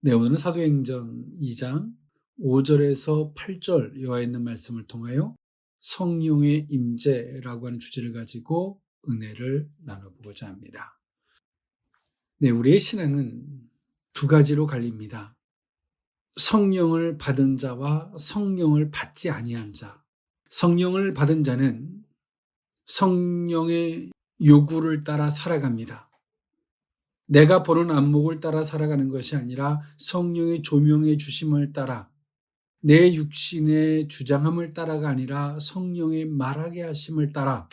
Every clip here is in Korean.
네, 오늘은 사도행전 2장 5절에서 8절 이와 있는 말씀을 통하여 성령의 임재라고 하는 주제를 가지고 은혜를 나눠보고자 합니다. 네, 우리의 신앙은 두 가지로 갈립니다. 성령을 받은 자와 성령을 받지 아니한 자. 성령을 받은 자는 성령의 요구를 따라 살아갑니다. 내가 보는 안목을 따라 살아가는 것이 아니라 성령의 조명해 주심을 따라, 내 육신의 주장함을 따라가 아니라 성령의 말하게 하심을 따라,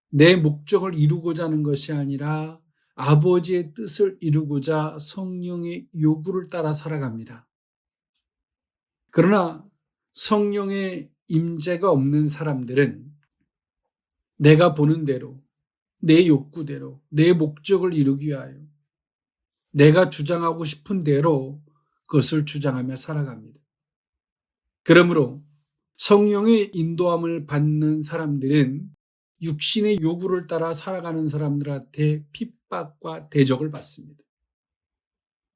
내 목적을 이루고자 하는 것이 아니라 아버지의 뜻을 이루고자 성령의 요구를 따라 살아갑니다. 그러나 성령의 임재가 없는 사람들은 내가 보는 대로, 내 욕구대로, 내 목적을 이루기 위하여 내가 주장하고 싶은 대로 그것을 주장하며 살아갑니다. 그러므로 성령의 인도함을 받는 사람들은 육신의 요구를 따라 살아가는 사람들한테 핍박과 대적을 받습니다.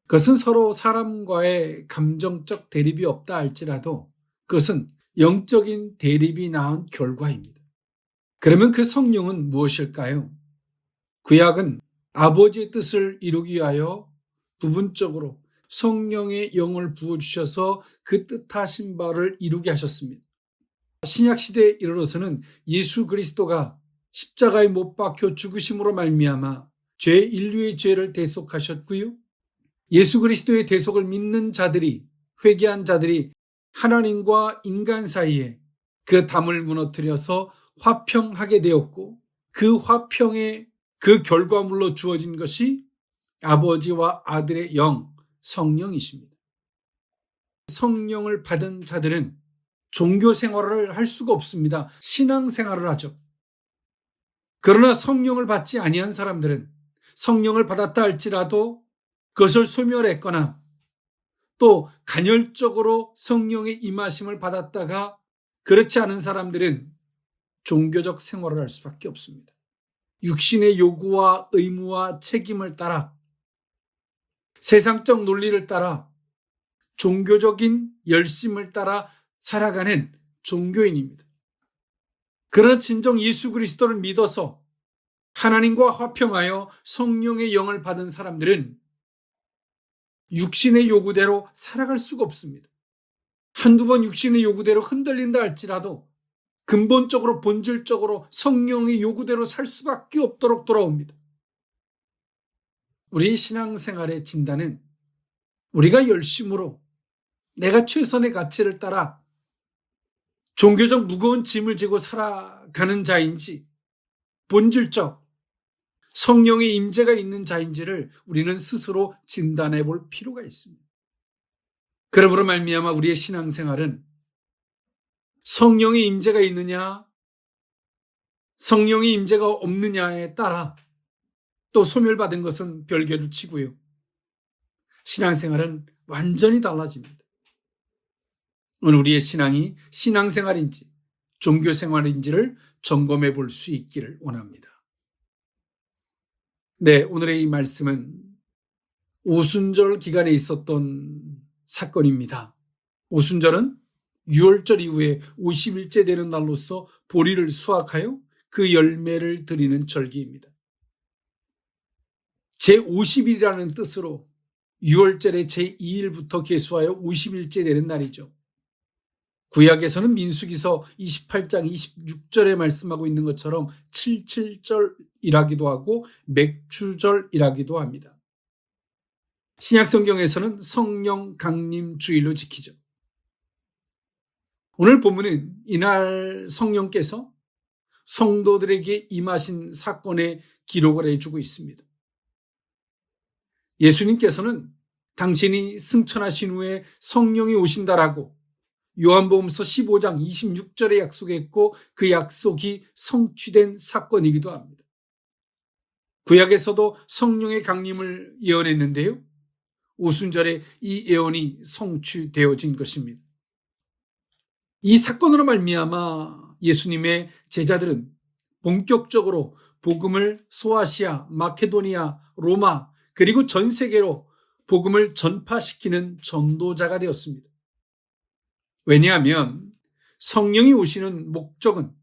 그것은 서로 사람과의 감정적 대립이 없다 할지라도 그것은 영적인 대립이 낳은 결과입니다. 그러면 그 성령은 무엇일까요? 구약은 아버지의 뜻을 이루기 위하여 부분적으로 성령의 영을 부어주셔서 그 뜻하신 바를 이루게 하셨습니다. 신약시대에 이르러서는 예수 그리스도가 십자가에 못 박혀 죽으심으로 말미암아 인류의 죄를 대속하셨고요. 예수 그리스도의 대속을 믿는 자들이, 회개한 자들이 하나님과 인간 사이에 그 담을 무너뜨려서 화평하게 되었고, 그 화평의 그 결과물로 주어진 것이 아버지와 아들의 영, 성령이십니다. 성령을 받은 자들은 종교 생활을 할 수가 없습니다. 신앙 생활을 하죠. 그러나 성령을 받지 아니한 사람들은 성령을 받았다 할지라도 그것을 소멸했거나 또 간헐적으로 성령의 임하심을 받았다가 그렇지 않은 사람들은 종교적 생활을 할 수밖에 없습니다. 육신의 요구와 의무와 책임을 따라, 세상적 논리를 따라, 종교적인 열심을 따라 살아가는 종교인입니다. 그러나 진정 예수 그리스도를 믿어서 하나님과 화평하여 성령의 영을 받은 사람들은 육신의 요구대로 살아갈 수가 없습니다. 한두 번 육신의 요구대로 흔들린다 할지라도 근본적으로 본질적으로 성령의 요구대로 살 수밖에 없도록 돌아옵니다. 우리 신앙생활의 진단은 우리가 열심으로 내가 최선의 가치를 따라 종교적 무거운 짐을 지고 살아가는 자인지 본질적 성령의 임재가 있는 자인지를 우리는 스스로 진단해 볼 필요가 있습니다. 그러므로 말미암아 우리의 신앙생활은 성령의 임재가 있느냐, 성령의 임재가 없느냐에 따라 또 소멸받은 것은 별개로 치고요. 신앙생활은 완전히 달라집니다. 오늘 우리의 신앙이 신앙생활인지 종교생활인지를 점검해 볼 수 있기를 원합니다. 네, 오늘의 이 말씀은 오순절 기간에 있었던 사건입니다. 오순절은 유월절 이후에 50일째 되는 날로서 보리를 수확하여 그 열매를 드리는 절기입니다. 제50일이라는 뜻으로 유월절의 제2일부터 계수하여 50일째 되는 날이죠. 구약에서는 민수기서 28장 26절에 말씀하고 있는 것처럼 77절이라기도 하고 맥추절이라기도 합니다. 신약성경에서는 성령 강림 주일로 지키죠. 오늘 본문은 이날 성령께서 성도들에게 임하신 사건의 기록을 해주고 있습니다. 예수님께서는 당신이 승천하신 후에 성령이 오신다라고 요한복음서 15장 26절에 약속했고 그 약속이 성취된 사건이기도 합니다. 구약에서도 성령의 강림을 예언했는데요. 오순절에 이 예언이 성취되어진 것입니다. 이 사건으로 말미암아 예수님의 제자들은 본격적으로 복음을 소아시아, 마케도니아, 로마 그리고 전 세계로 복음을 전파시키는 전도자가 되었습니다. 왜냐하면 성령이 오시는 목적은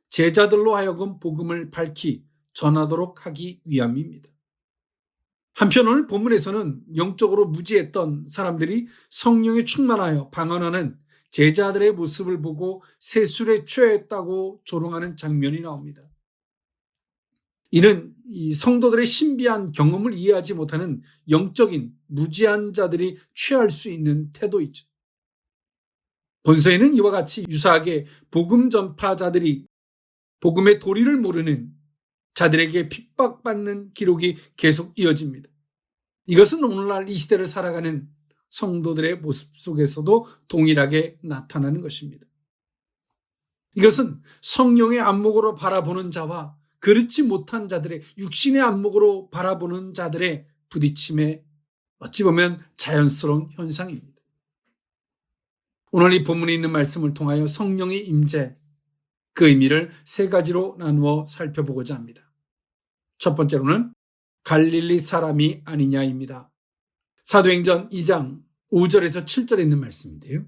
제자들로 하여금 복음을 밝히 전하도록 하기 위함입니다. 한편 오늘 본문에서는 영적으로 무지했던 사람들이 성령에 충만하여 방언하는 제자들의 모습을 보고 세술에 취하였다고 조롱하는 장면이 나옵니다. 이는 이 성도들의 신비한 경험을 이해하지 못하는 영적인 무지한 자들이 취할 수 있는 태도이죠. 본서에는 이와 같이 유사하게 복음 전파자들이 복음의 도리를 모르는 자들에게 핍박받는 기록이 계속 이어집니다. 이것은 오늘날 이 시대를 살아가는 성도들의 모습 속에서도 동일하게 나타나는 것입니다. 이것은 성령의 안목으로 바라보는 자와 그렇지 못한 자들의 육신의 안목으로 바라보는 자들의 부딪힘에 어찌 보면 자연스러운 현상입니다. 오늘 이 본문에 있는 말씀을 통하여 성령의 임재, 그 의미를 세 가지로 나누어 살펴보고자 합니다. 첫 번째로는 갈릴리 사람이 아니냐입니다. 사도행전 2장 5절에서 7절에 있는 말씀인데요.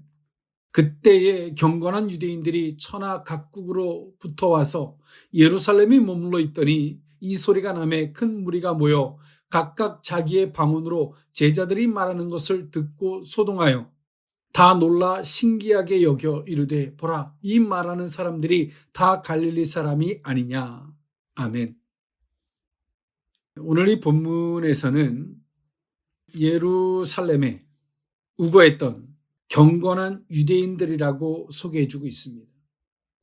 그때에 경건한 유대인들이 천하 각국으로 붙어와서 예루살렘에 머물러 있더니 이 소리가 나매 큰 무리가 모여 각각 자기의 방언으로 제자들이 말하는 것을 듣고 소동하여 다 놀라 신기하게 여겨 이르되 보라 이 말하는 사람들이 다 갈릴리 사람이 아니냐. 아멘. 오늘 이 본문에서는 예루살렘에 우거했던 경건한 유대인들이라고 소개해주고 있습니다.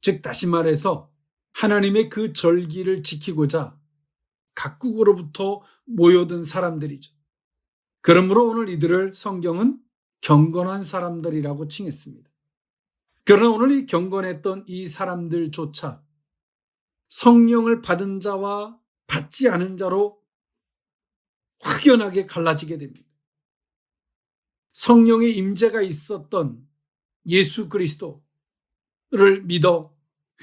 즉 다시 말해서 하나님의 그 절기를 지키고자 각국으로부터 모여든 사람들이죠. 그러므로 오늘 이들을 성경은 경건한 사람들이라고 칭했습니다. 그러나 오늘 이 경건했던 이 사람들조차 성령을 받은 자와 받지 않은 자로 확연하게 갈라지게 됩니다. 성령의 임재가 있었던 예수 그리스도를 믿어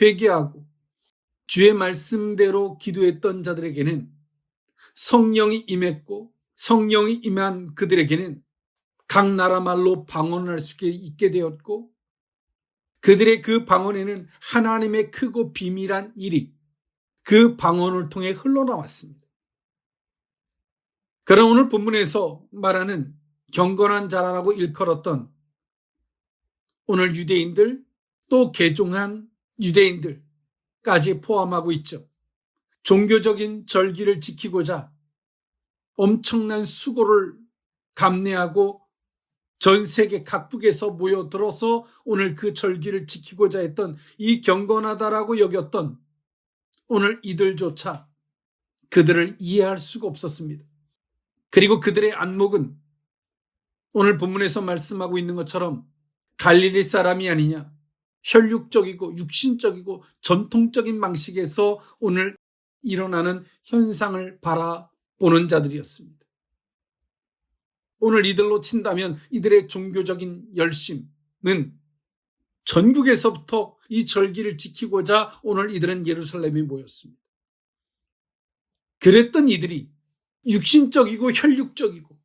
회개하고 주의 말씀대로 기도했던 자들에게는 성령이 임했고 성령이 임한 그들에게는 각 나라 말로 방언할 수 있게 되었고 그들의 그 방언에는 하나님의 크고 비밀한 일이 그 방언을 통해 흘러나왔습니다. 그러나 오늘 본문에서 말하는 경건한 자라고 일컬었던 오늘 유대인들 또 개종한 유대인들까지 포함하고 있죠. 종교적인 절기를 지키고자 엄청난 수고를 감내하고 전 세계 각국에서 모여들어서 오늘 그 절기를 지키고자 했던 이 경건하다라고 여겼던 오늘 이들조차 그들을 이해할 수가 없었습니다. 그리고 그들의 안목은 오늘 본문에서 말씀하고 있는 것처럼 갈릴리 사람이 아니냐, 혈육적이고 육신적이고 전통적인 방식에서 오늘 일어나는 현상을 바라보는 자들이었습니다. 오늘 이들로 친다면 이들의 종교적인 열심은 전국에서부터 이 절기를 지키고자 오늘 이들은 예루살렘에 모였습니다. 그랬던 이들이 육신적이고 혈육적이고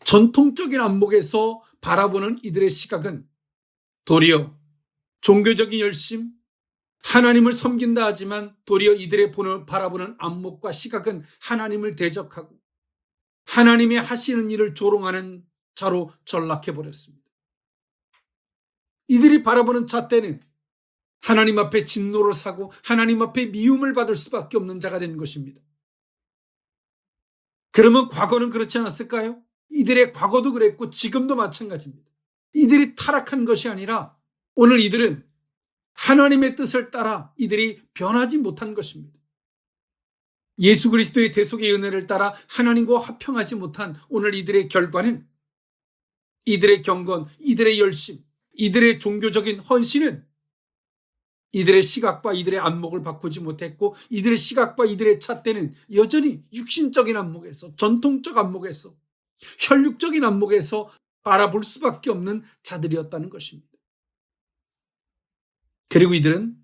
전통적인 안목에서 바라보는 이들의 시각은 도리어 종교적인 열심, 하나님을 섬긴다 하지만 도리어 이들의 바라보는 안목과 시각은 하나님을 대적하고 하나님이 하시는 일을 조롱하는 자로 전락해버렸습니다. 이들이 바라보는 잣대는 하나님 앞에 진노를 사고 하나님 앞에 미움을 받을 수밖에 없는 자가 된 것입니다. 그러면 과거는 그렇지 않았을까요? 이들의 과거도 그랬고 지금도 마찬가지입니다. 이들이 타락한 것이 아니라 오늘 이들은 하나님의 뜻을 따라 이들이 변하지 못한 것입니다. 예수 그리스도의 대속의 은혜를 따라 하나님과 화평하지 못한 오늘 이들의 결과는 이들의 경건, 이들의 열심, 이들의 종교적인 헌신은 이들의 시각과 이들의 안목을 바꾸지 못했고 이들의 시각과 이들의 잣대는 여전히 육신적인 안목에서 전통적 안목에서 혈육적인 안목에서 바라볼 수밖에 없는 자들이었다는 것입니다. 그리고 이들은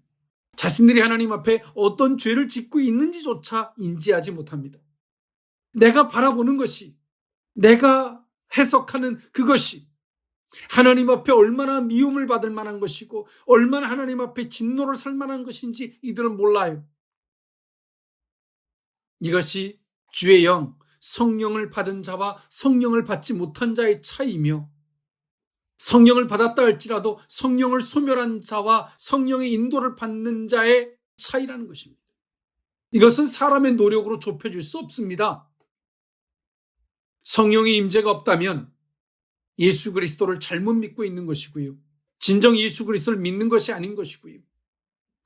자신들이 하나님 앞에 어떤 죄를 짓고 있는지조차 인지하지 못합니다. 내가 바라보는 것이, 내가 해석하는 그것이 하나님 앞에 얼마나 미움을 받을 만한 것이고 얼마나 하나님 앞에 진노를 살 만한 것인지 이들은 몰라요. 이것이 주의 영, 성령을 받은 자와 성령을 받지 못한 자의 차이이며 성령을 받았다 할지라도 성령을 소멸한 자와 성령의 인도를 받는 자의 차이라는 것입니다. 이것은 사람의 노력으로 좁혀질 수 없습니다. 성령의 임재가 없다면 예수 그리스도를 잘못 믿고 있는 것이고요. 진정 예수 그리스도를 믿는 것이 아닌 것이고요.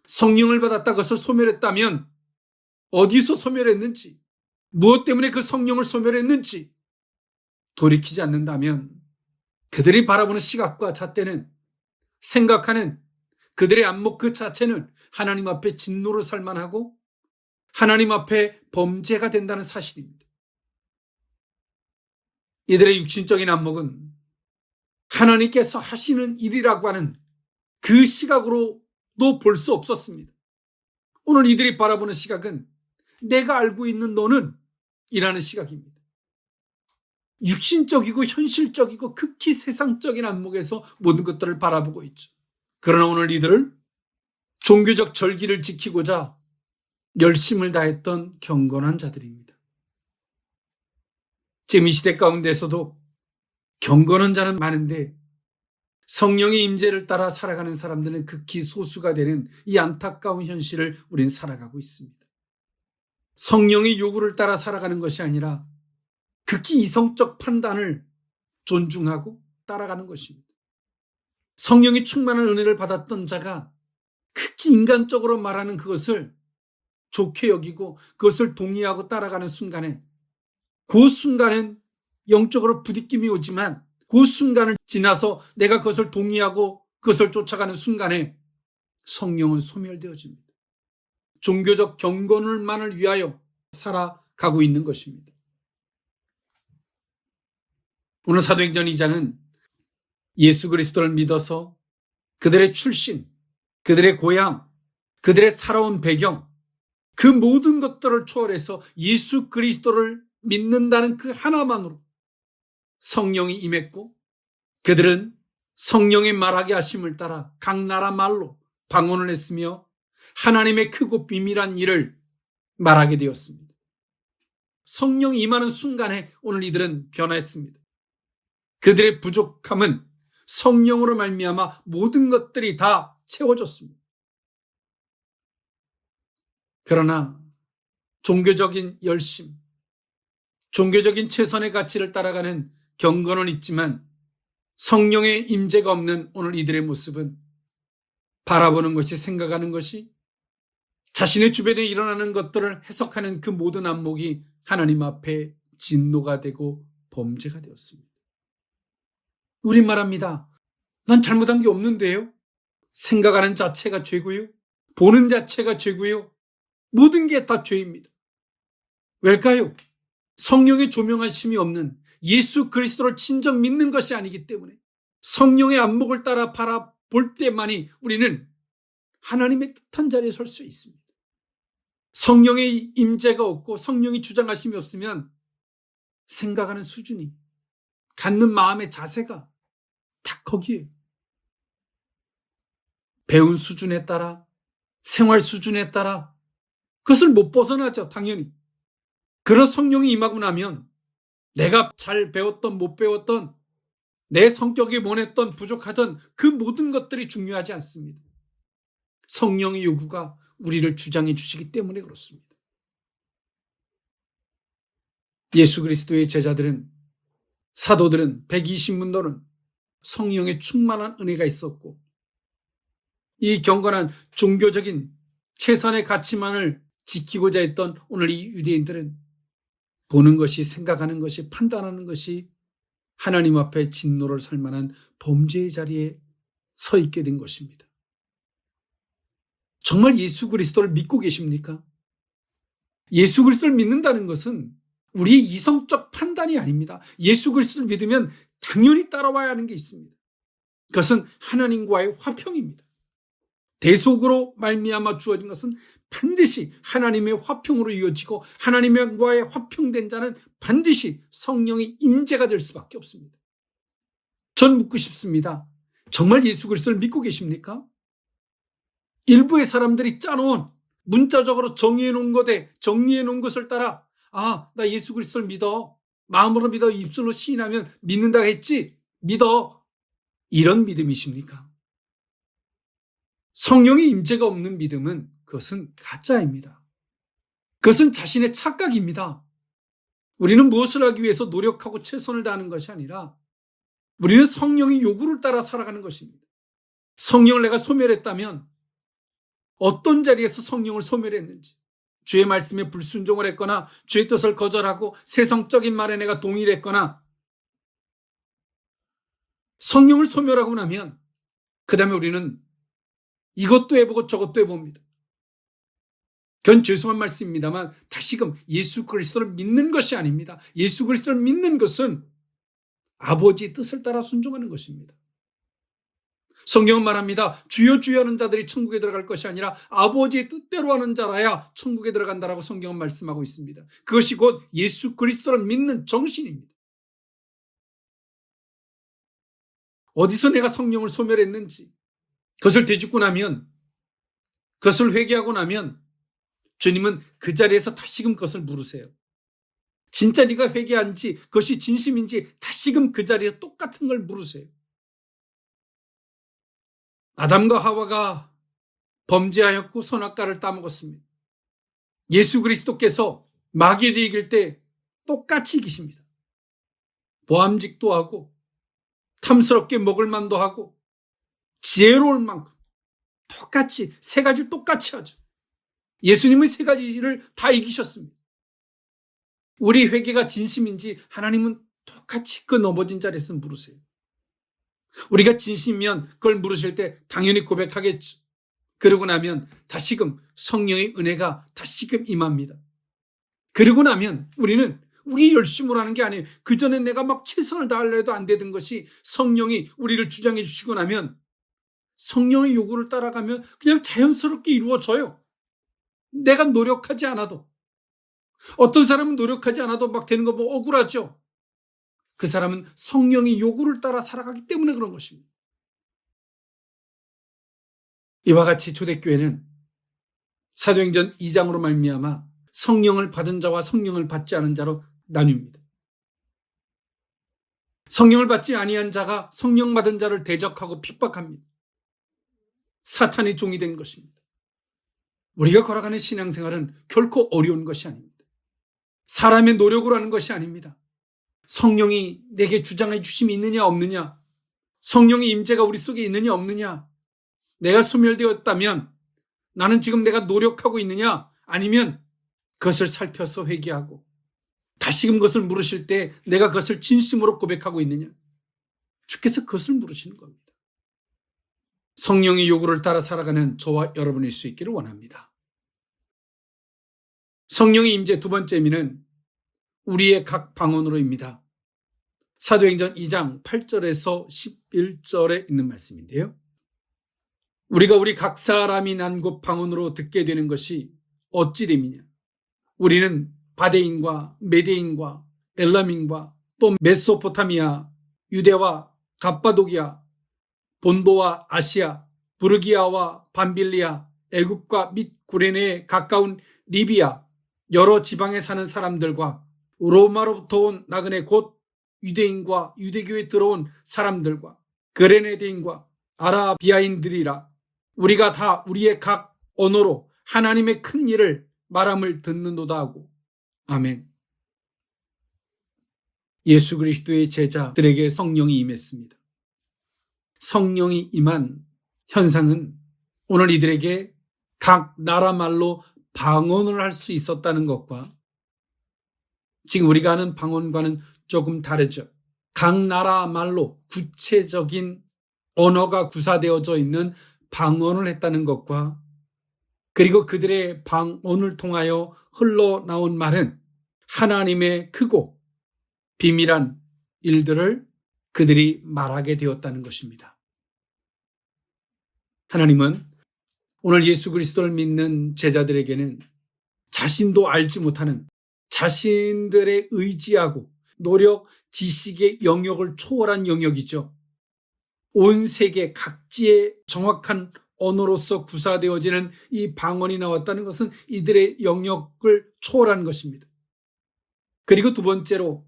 성령을 받았다 그것을 소멸했다면 어디서 소멸했는지, 무엇 때문에 그 성령을 소멸했는지 돌이키지 않는다면 그들이 바라보는 시각과 잣대는, 생각하는 그들의 안목 그 자체는 하나님 앞에 진노를 살 만하고 하나님 앞에 범죄가 된다는 사실입니다. 이들의 육신적인 안목은 하나님께서 하시는 일이라고 하는 그 시각으로도 볼 수 없었습니다. 오늘 이들이 바라보는 시각은 내가 알고 있는 너는 이라는 시각입니다. 육신적이고 현실적이고 극히 세상적인 안목에서 모든 것들을 바라보고 있죠. 그러나 오늘 이들을 종교적 절기를 지키고자 열심을 다했던 경건한 자들입니다. 지금 이 시대 가운데서도 경건한 자는 많은데 성령의 임재를 따라 살아가는 사람들은 극히 소수가 되는 이 안타까운 현실을 우리는 살아가고 있습니다. 성령의 요구를 따라 살아가는 것이 아니라 극히 이성적 판단을 존중하고 따라가는 것입니다. 성령이 충만한 은혜를 받았던 자가 극히 인간적으로 말하는 그것을 좋게 여기고 그것을 동의하고 따라가는 순간에 그 순간은 영적으로 부딪힘이 오지만 그 순간을 지나서 내가 그것을 동의하고 그것을 쫓아가는 순간에 성령은 소멸되어집니다. 종교적 경건을만을 위하여 살아가고 있는 것입니다. 오늘 사도행전 2장은 예수 그리스도를 믿어서 그들의 출신, 그들의 고향, 그들의 살아온 배경, 그 모든 것들을 초월해서 예수 그리스도를 믿는다는 그 하나만으로 성령이 임했고 그들은 성령의 말하게 하심을 따라 각 나라 말로 방언을 했으며 하나님의 크고 비밀한 일을 말하게 되었습니다. 성령이 임하는 순간에 오늘 이들은 변화했습니다. 그들의 부족함은 성령으로 말미암아 모든 것들이 다 채워졌습니다. 그러나 종교적인 열심, 종교적인 최선의 가치를 따라가는 경건은 있지만 성령의 임재가 없는 오늘 이들의 모습은 바라보는 것이, 생각하는 것이, 자신의 주변에 일어나는 것들을 해석하는 그 모든 안목이 하나님 앞에 진노가 되고 범죄가 되었습니다. 우린 말합니다. 난 잘못한 게 없는데요. 생각하는 자체가 죄고요. 보는 자체가 죄고요. 모든 게 다 죄입니다. 왜일까요? 성령의 조명하심이 없는 예수 그리스도를 진정 믿는 것이 아니기 때문에 성령의 안목을 따라 바라볼 때만이 우리는 하나님의 뜻한 자리에 설 수 있습니다. 성령의 임재가 없고 성령이 주장하심이 없으면 생각하는 수준이, 갖는 마음의 자세가 다 거기에요. 배운 수준에 따라, 생활 수준에 따라 그것을 못 벗어나죠, 당연히. 그런 성령이 임하고 나면 내가 잘 배웠던 못 배웠던, 내 성격이 원했던 부족하던 그 모든 것들이 중요하지 않습니다. 성령의 요구가 우리를 주장해 주시기 때문에 그렇습니다. 예수 그리스도의 제자들은, 사도들은, 120문도는 성령의 충만한 은혜가 있었고 이 경건한 종교적인 최선의 가치만을 지키고자 했던 오늘 이 유대인들은 보는 것이, 생각하는 것이, 판단하는 것이 하나님 앞에 진노를 살 만한 범죄의 자리에 서 있게 된 것입니다. 정말 예수 그리스도를 믿고 계십니까? 예수 그리스도를 믿는다는 것은 우리의 이성적 판단이 아닙니다. 예수 그리스도를 믿으면 당연히 따라와야 하는 게 있습니다. 그것은 하나님과의 화평입니다. 대속으로 말미암아 주어진 것은 반드시 하나님의 화평으로 이어지고 하나님과의 화평된 자는 반드시 성령의 임재가 될 수밖에 없습니다. 전 묻고 싶습니다. 정말 예수 그리스도를 믿고 계십니까? 일부의 사람들이 짜놓은 문자적으로 정리해놓은 것을 따라 나 예수 그리스도를 믿어. 마음으로 믿어. 입술로 시인하면 믿는다 했지. 믿어. 이런 믿음이십니까? 성령의 임재가 없는 믿음은 그것은 가짜입니다. 그것은 자신의 착각입니다. 우리는 무엇을 하기 위해서 노력하고 최선을 다하는 것이 아니라 우리는 성령의 요구를 따라 살아가는 것입니다. 성령을 내가 소멸했다면 어떤 자리에서 성령을 소멸했는지, 주의 말씀에 불순종을 했거나 주의 뜻을 거절하고 세상적인 말에 내가 동의를 했거나 성령을 소멸하고 나면 그 다음에 우리는 이것도 해보고 저것도 해봅니다. 그건 죄송한 말씀입니다만 다시금 예수 그리스도를 믿는 것이 아닙니다. 예수 그리스도를 믿는 것은 아버지의 뜻을 따라 순종하는 것입니다. 성경은 말합니다. 주여 주여 하는 자들이 천국에 들어갈 것이 아니라 아버지의 뜻대로 하는 자라야 천국에 들어간다라고 성경은 말씀하고 있습니다. 그것이 곧 예수 그리스도를 믿는 정신입니다. 어디서 내가 성령을 소멸했는지 그것을 되짚고 나면, 그것을 회개하고 나면 주님은 그 자리에서 다시금 그것을 물으세요. 진짜 네가 회개한지 그것이 진심인지 다시금 그 자리에서 똑같은 걸 물으세요. 아담과 하와가 범죄하였고 선악과를 따먹었습니다. 예수 그리스도께서 마귀를 이길 때 똑같이 이기십니다. 보암직도 하고 탐스럽게 먹을 만도 하고 지혜로울 만큼 똑같이 세 가지를 똑같이 하죠. 예수님의 세 가지를 다 이기셨습니다. 우리 회개가 진심인지 하나님은 똑같이 그 넘어진 자리에서 물으세요. 우리가 진심이면 그걸 물으실 때 당연히 고백하겠죠. 그러고 나면 다시금 성령의 은혜가 다시금 임합니다. 그러고 나면 우리는 우리 열심으로 하는 게 아니에요. 그전에 내가 막 최선을 다하려 해도 안 되던 것이 성령이 우리를 주장해 주시고 나면 성령의 요구를 따라가면 그냥 자연스럽게 이루어져요. 내가 노력하지 않아도. 어떤 사람은 노력하지 않아도 막 되는 거 보면 억울하죠. 그 사람은 성령의 요구를 따라 살아가기 때문에 그런 것입니다. 이와 같이 초대교회는 사도행전 2장으로 말미암아 성령을 받은 자와 성령을 받지 않은 자로 나뉩니다. 성령을 받지 아니한 자가 성령 받은 자를 대적하고 핍박합니다. 사탄의 종이 된 것입니다. 우리가 걸어가는 신앙생활은 결코 어려운 것이 아닙니다. 사람의 노력으로 하는 것이 아닙니다. 성령이 내게 주장해 주심이 있느냐 없느냐, 성령의 임재가 우리 속에 있느냐 없느냐, 내가 소멸되었다면 나는 지금 내가 노력하고 있느냐, 아니면 그것을 살펴서 회개하고 다시금 그것을 물으실 때 내가 그것을 진심으로 고백하고 있느냐, 주께서 그것을 물으시는 겁니다. 성령의 요구를 따라 살아가는 저와 여러분일 수 있기를 원합니다. 성령의 임재 두 번째 의미는 우리의 각 방언으로입니다. 사도행전 2장 8절에서 11절에 있는 말씀인데요. 우리가 우리 각 사람이 난 곳 방언으로 듣게 되는 것이 어찌 됨이냐. 우리는 바데인과 메데인과 엘람인과 또 메소포타미아, 유대와 갑바도기아, 본도와 아시아, 부르기아와 밤빌리아, 애굽과 및 구레네에 가까운 리비아, 여러 지방에 사는 사람들과 로마로부터 온 나그네 곧 유대인과 유대교에 들어온 사람들과 그레네데인과 아라비아인들이라 우리가 다 우리의 각 언어로 하나님의 큰 일을 말함을 듣는도다 하고. 아멘. 예수 그리스도의 제자들에게 성령이 임했습니다. 성령이 임한 현상은 오늘 이들에게 각 나라 말로 방언을 할 수 있었다는 것과 지금 우리가 하는 방언과는 조금 다르죠. 각 나라 말로 구체적인 언어가 구사되어져 있는 방언을 했다는 것과 그리고 그들의 방언을 통하여 흘러나온 말은 하나님의 크고 비밀한 일들을 그들이 말하게 되었다는 것입니다. 하나님은 오늘 예수 그리스도를 믿는 제자들에게는 자신도 알지 못하는 자신들의 의지하고 노력, 지식의 영역을 초월한 영역이죠. 온 세계 각지의 정확한 언어로서 구사되어지는 이 방언이 나왔다는 것은 이들의 영역을 초월한 것입니다. 그리고 두 번째로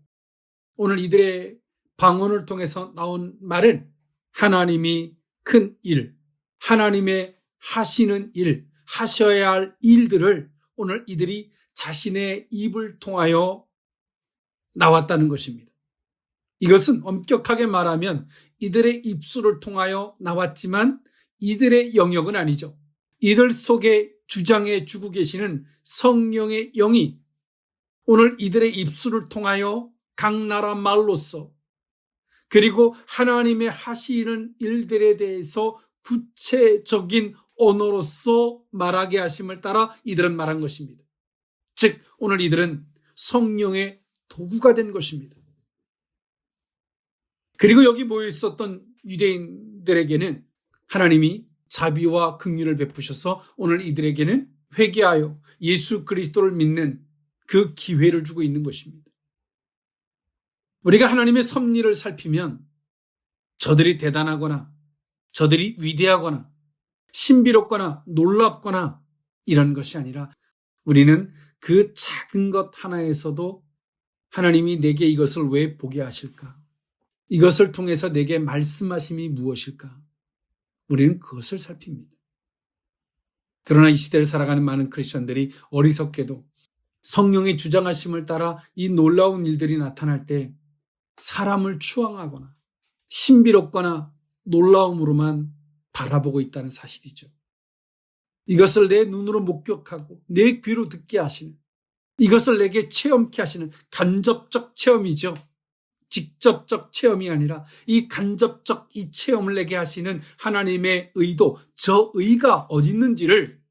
오늘 이들의 방언을 통해서 나온 말은 하나님이 큰 일, 하나님의 하시는 일, 하셔야 할 일들을 오늘 이들이 자신의 입을 통하여 나왔다는 것입니다. 이것은 엄격하게 말하면 이들의 입술을 통하여 나왔지만 이들의 영역은 아니죠. 이들 속에 주장해 주고 계시는 성령의 영이 오늘 이들의 입술을 통하여 각 나라 말로써 그리고 하나님의 하시는 일들에 대해서 구체적인 언어로서 말하게 하심을 따라 이들은 말한 것입니다. 즉 오늘 이들은 성령의 도구가 된 것입니다. 그리고 여기 모여 있었던 유대인들에게는 하나님이 자비와 긍휼을 베푸셔서 오늘 이들에게는 회개하여 예수 그리스도를 믿는 그 기회를 주고 있는 것입니다. 우리가 하나님의 섭리를 살피면 저들이 대단하거나 저들이 위대하거나 신비롭거나 놀랍거나 이런 것이 아니라 우리는 그 작은 것 하나에서도 하나님이 내게 이것을 왜 보게 하실까? 이것을 통해서 내게 말씀하심이 무엇일까? 우리는 그것을 살핍니다. 그러나 이 시대를 살아가는 많은 크리스천들이 어리석게도 성령의 주장하심을 따라 이 놀라운 일들이 나타날 때 사람을 추앙하거나 신비롭거나 놀라움으로만 바라보고 있다는 사실이죠. 이것을 내 눈으로 목격하고 내 귀로 듣게 하시는, 이것을 내게 체험케 하시는 간접적 체험이죠. 직접적 체험이 아니라 이 간접적 이 체험을 내게 하시는 하나님의 의도, 저 의가 어디 있는지를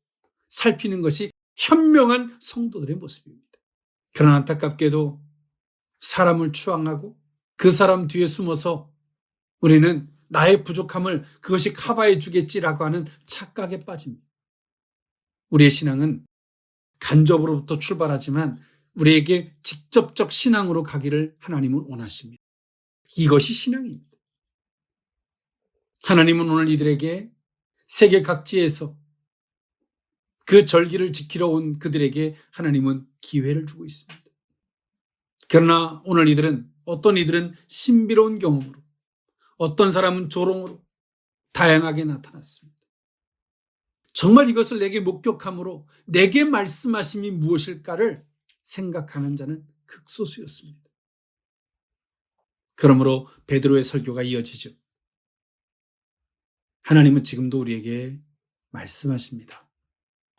살피는 것이 현명한 성도들의 모습입니다. 그러나 안타깝게도 사람을 추앙하고 그 사람 뒤에 숨어서 우리는 나의 부족함을 그것이 커버해 주겠지라고 하는 착각에 빠집니다. 우리의 신앙은 간접으로부터 출발하지만 우리에게 직접적 신앙으로 가기를 하나님은 원하십니다. 이것이 신앙입니다. 하나님은 오늘 이들에게 세계 각지에서 그 절기를 지키러 온 그들에게 하나님은 기회를 주고 있습니다. 그러나 오늘 이들은 어떤 이들은 신비로운 경험으로, 어떤 사람은 조롱으로 다양하게 나타났습니다. 정말 이것을 내게 목격함으로 내게 말씀하심이 무엇일까를 생각하는 자는 극소수였습니다. 그러므로 베드로의 설교가 이어지죠. 하나님은 지금도 우리에게 말씀하십니다.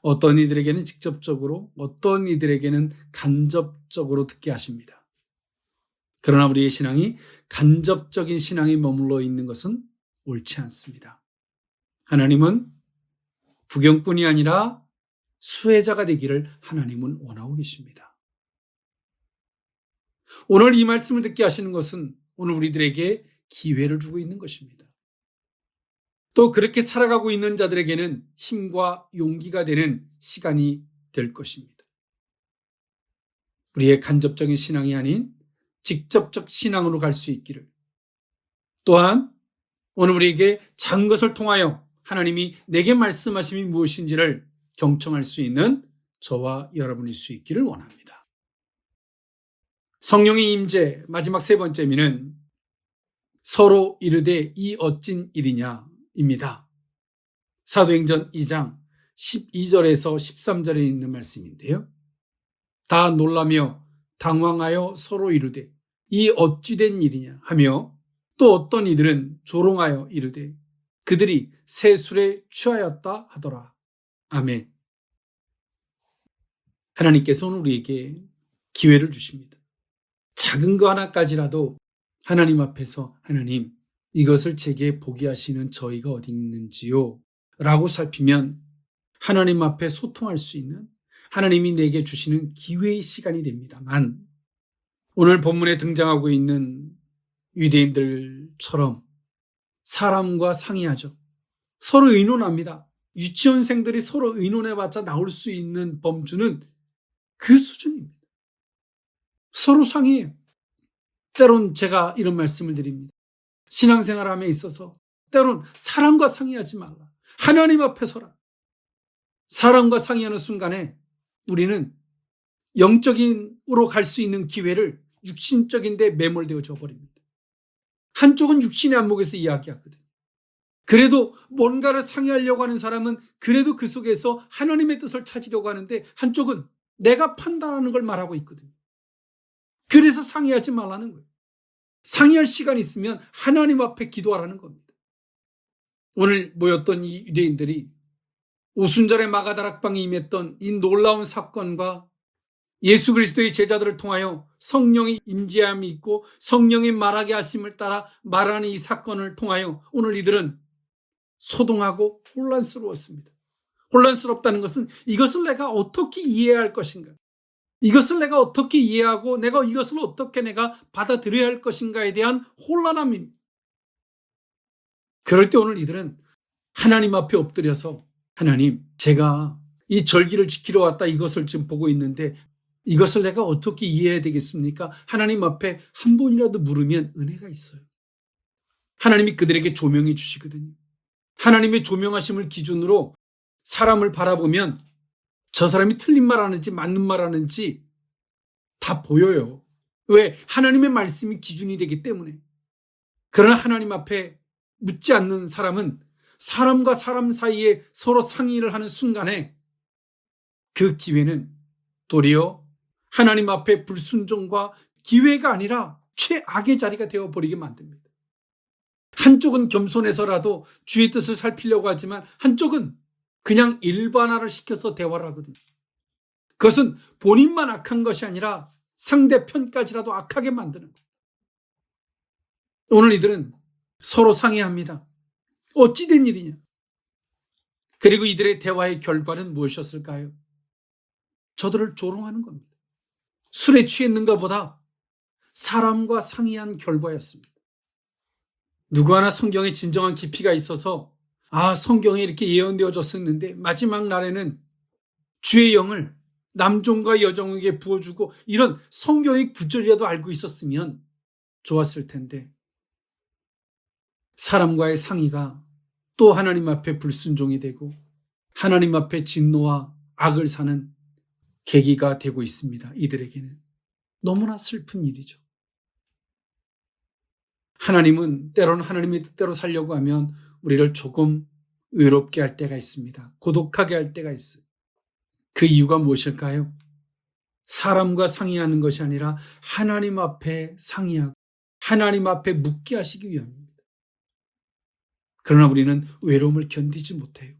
어떤 이들에게는 직접적으로, 어떤 이들에게는 간접적으로 듣게 하십니다. 그러나 우리의 신앙이 간접적인 신앙에 머물러 있는 것은 옳지 않습니다. 하나님은 구경꾼이 아니라 수혜자가 되기를 하나님은 원하고 계십니다. 오늘 이 말씀을 듣게 하시는 것은 오늘 우리들에게 기회를 주고 있는 것입니다. 또 그렇게 살아가고 있는 자들에게는 힘과 용기가 되는 시간이 될 것입니다. 우리의 간접적인 신앙이 아닌 직접적 신앙으로 갈 수 있기를, 또한 오늘 우리에게 작은 것을 통하여 하나님이 내게 말씀하심이 무엇인지를 경청할 수 있는 저와 여러분일 수 있기를 원합니다. 성령의 임재 마지막 세 번째 미는 서로 이르되 이 어찐 일이냐 입니다. 사도행전 2장 12절에서 13절에 있는 말씀인데요. 다 놀라며 당황하여 서로 이르되 이 어찌 된 일이냐 하며 또 어떤 이들은 조롱하여 이르되 그들이 새 술에 취하였다 하더라. 아멘. 하나님께서 오늘 우리에게 기회를 주십니다. 작은 거 하나까지라도 하나님 앞에서 하나님 이것을 제게 보게 하시는 저희가 어디 있는지요? 라고 살피면 하나님 앞에 소통할 수 있는 하나님이 내게 주시는 기회의 시간이 됩니다만 오늘 본문에 등장하고 있는 유대인들처럼 사람과 상의하죠. 서로 의논합니다. 유치원생들이 서로 의논해봤자 나올 수 있는 범주는 그 수준입니다. 서로 상의해요. 때론 제가 이런 말씀을 드립니다. 신앙생활함에 있어서 때론 사람과 상의하지 말라. 하나님 앞에 서라. 사람과 상의하는 순간에 우리는 영적인으로 갈 수 있는 기회를 육신적인 데 매몰되어져 버립니다. 한쪽은 육신의 안목에서 이야기하거든요. 그래도 뭔가를 상의하려고 하는 사람은 그래도 그 속에서 하나님의 뜻을 찾으려고 하는데 한쪽은 내가 판단하는 걸 말하고 있거든요. 그래서 상의하지 말라는 거예요. 상의할 시간이 있으면 하나님 앞에 기도하라는 겁니다. 오늘 모였던 이 유대인들이 오순절에 마가다락방에 임했던 이 놀라운 사건과 예수 그리스도의 제자들을 통하여 성령의 임재함이 있고 성령의 말하게 하심을 따라 말하는 이 사건을 통하여 오늘 이들은 소동하고 혼란스러웠습니다. 혼란스럽다는 것은 이것을 내가 어떻게 이해해야 할 것인가? 이것을 내가 어떻게 이해하고 내가 이것을 어떻게 내가 받아들여야 할 것인가에 대한 혼란함입니다. 그럴 때 오늘 이들은 하나님 앞에 엎드려서 하나님, 제가 이 절기를 지키러 왔다 이것을 지금 보고 있는데 이것을 내가 어떻게 이해해야 되겠습니까? 하나님 앞에 한 번이라도 물으면 은혜가 있어요. 하나님이 그들에게 조명해 주시거든요. 하나님의 조명하심을 기준으로 사람을 바라보면 저 사람이 틀린 말 하는지 맞는 말 하는지 다 보여요. 왜? 하나님의 말씀이 기준이 되기 때문에. 그러나 하나님 앞에 묻지 않는 사람은 사람과 사람 사이에 서로 상의를 하는 순간에 그 기회는 도리어 하나님 앞에 불순종과 기회가 아니라 최악의 자리가 되어버리게 만듭니다. 한쪽은 겸손해서라도 주의 뜻을 살피려고 하지만 한쪽은 그냥 일반화를 시켜서 대화를 하거든요. 그것은 본인만 악한 것이 아니라 상대편까지라도 악하게 만드는 거예요. 오늘 이들은 서로 상의합니다. 어찌 된 일이냐? 그리고 이들의 대화의 결과는 무엇이었을까요? 저들을 조롱하는 겁니다. 술에 취했는가 보다 사람과 상의한 결과였습니다. 누구 하나 성경에 진정한 깊이가 있어서 성경에 이렇게 예언되어졌었는데 마지막 날에는 주의 영을 남종과 여종에게 부어주고 이런 성경의 구절이라도 알고 있었으면 좋았을 텐데 사람과의 상의가 또 하나님 앞에 불순종이 되고 하나님 앞에 진노와 악을 사는 계기가 되고 있습니다. 이들에게는 너무나 슬픈 일이죠. 하나님은 때로는 하나님의 뜻대로 살려고 하면 우리를 조금 외롭게 할 때가 있습니다. 고독하게 할 때가 있어요. 그 이유가 무엇일까요? 사람과 상의하는 것이 아니라 하나님 앞에 상의하고 하나님 앞에 묻게 하시기 위함입니다. 그러나 우리는 외로움을 견디지 못해요.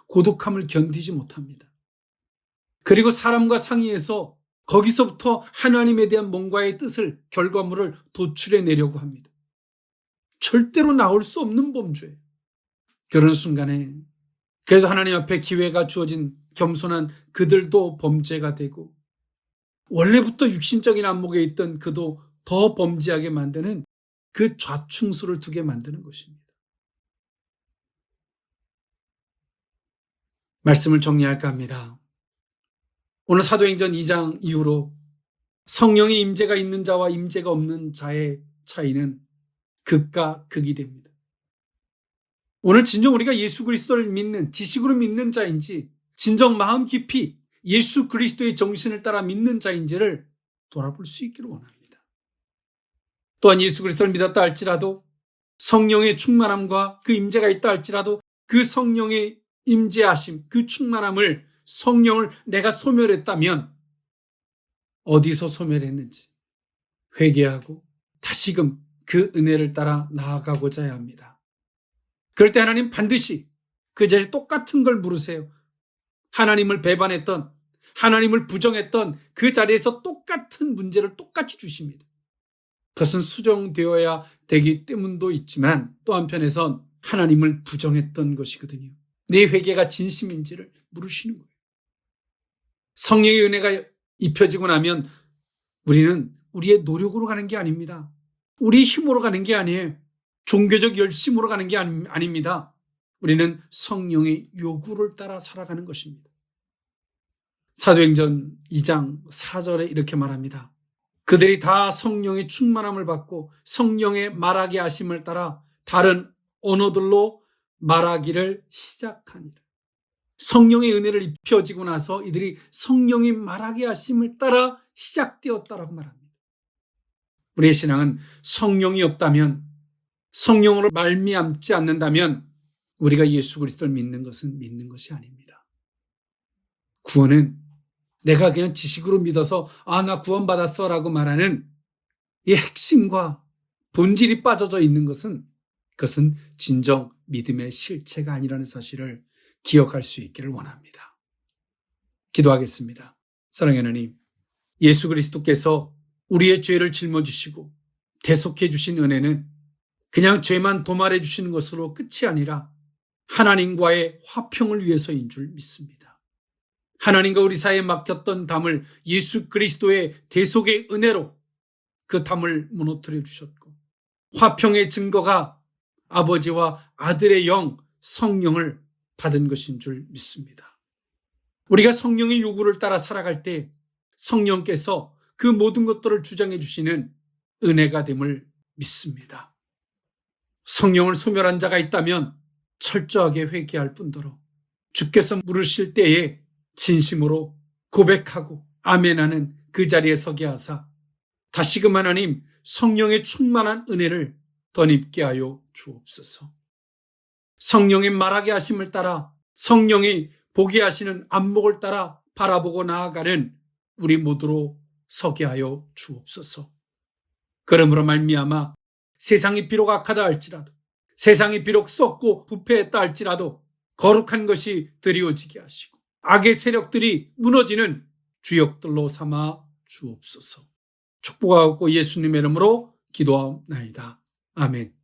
고독함을 견디지 못합니다. 그리고 사람과 상의해서 거기서부터 하나님에 대한 뭔가의 뜻을, 결과물을 도출해내려고 합니다. 절대로 나올 수 없는 범주예요. 그런 순간에 그래서 하나님 앞에 기회가 주어진 겸손한 그들도 범죄가 되고 원래부터 육신적인 안목에 있던 그도 더 범죄하게 만드는 그 좌충수를 두게 만드는 것입니다. 말씀을 정리할까 합니다. 오늘 사도행전 2장 이후로 성령의 임재가 있는 자와 임재가 없는 자의 차이는 극과 극이 됩니다. 오늘 진정 우리가 예수 그리스도를 믿는, 지식으로 믿는 자인지 진정 마음 깊이 예수 그리스도의 정신을 따라 믿는 자인지를 돌아볼 수 있기를 원합니다. 또한 예수 그리스도를 믿었다 할지라도 성령의 충만함과 그 임재가 있다 할지라도 그 성령의 임재하심, 그 충만함을 성령을 내가 소멸했다면 어디서 소멸했는지 회개하고 다시금 그 은혜를 따라 나아가고자 해야 합니다. 그럴 때 하나님 반드시 그 자리에 똑같은 걸 물으세요. 하나님을 배반했던, 하나님을 부정했던 그 자리에서 똑같은 문제를 똑같이 주십니다. 그것은 수정되어야 되기 때문도 있지만 또 한편에선 하나님을 부정했던 것이거든요. 내 회개가 진심인지를 물으시는 거예요. 성령의 은혜가 입혀지고 나면 우리는 우리의 노력으로 가는 게 아닙니다. 우리의 힘으로 가는 게 아니에요. 종교적 열심으로 가는 게 아닙니다. 우리는 성령의 요구를 따라 살아가는 것입니다. 사도행전 2장 4절에 이렇게 말합니다. 그들이 다 성령의 충만함을 받고 성령의 말하게 하심을 따라 다른 언어들로 말하기를 시작하니라. 성령의 은혜를 입혀지고 나서 이들이 성령이 말하게 하심을 따라 시작되었다라고 말합니다. 우리의 신앙은 성령이 없다면, 성령으로 말미암지 않는다면 우리가 예수 그리스도를 믿는 것은 믿는 것이 아닙니다. 구원은 내가 그냥 지식으로 믿어서 나 구원받았어 라고 말하는 이 핵심과 본질이 빠져져 있는 것은, 그것은 진정 믿음의 실체가 아니라는 사실을 기억할 수 있기를 원합니다. 기도하겠습니다. 사랑하는 하나님, 예수 그리스도께서 우리의 죄를 짊어지시고 대속해 주신 은혜는 그냥 죄만 도말해 주시는 것으로 끝이 아니라 하나님과의 화평을 위해서인 줄 믿습니다. 하나님과 우리 사이에 막혔던 담을 예수 그리스도의 대속의 은혜로 그 담을 무너뜨려 주셨고, 화평의 증거가 아버지와 아들의 영 성령을 받은 것인 줄 믿습니다. 우리가 성령의 요구를 따라 살아갈 때 성령께서 그 모든 것들을 주장해 주시는 은혜가 됨을 믿습니다. 성령을 소멸한 자가 있다면 철저하게 회개할 뿐더러 주께서 물으실 때에 진심으로 고백하고 아멘하는 그 자리에 서게 하사 다시금 하나님 성령의 충만한 은혜를 덧입게 하여 주옵소서. 성령의 말하게 하심을 따라, 성령이 보게 하시는 안목을 따라 바라보고 나아가는 우리 모두로 서게 하여 주옵소서. 그러므로 말미암아 세상이 비록 악하다 할지라도, 세상이 비록 썩고 부패했다 할지라도 거룩한 것이 드리워지게 하시고 악의 세력들이 무너지는 주역들로 삼아 주옵소서. 축복하고 예수님의 이름으로 기도하옵나이다. 아멘.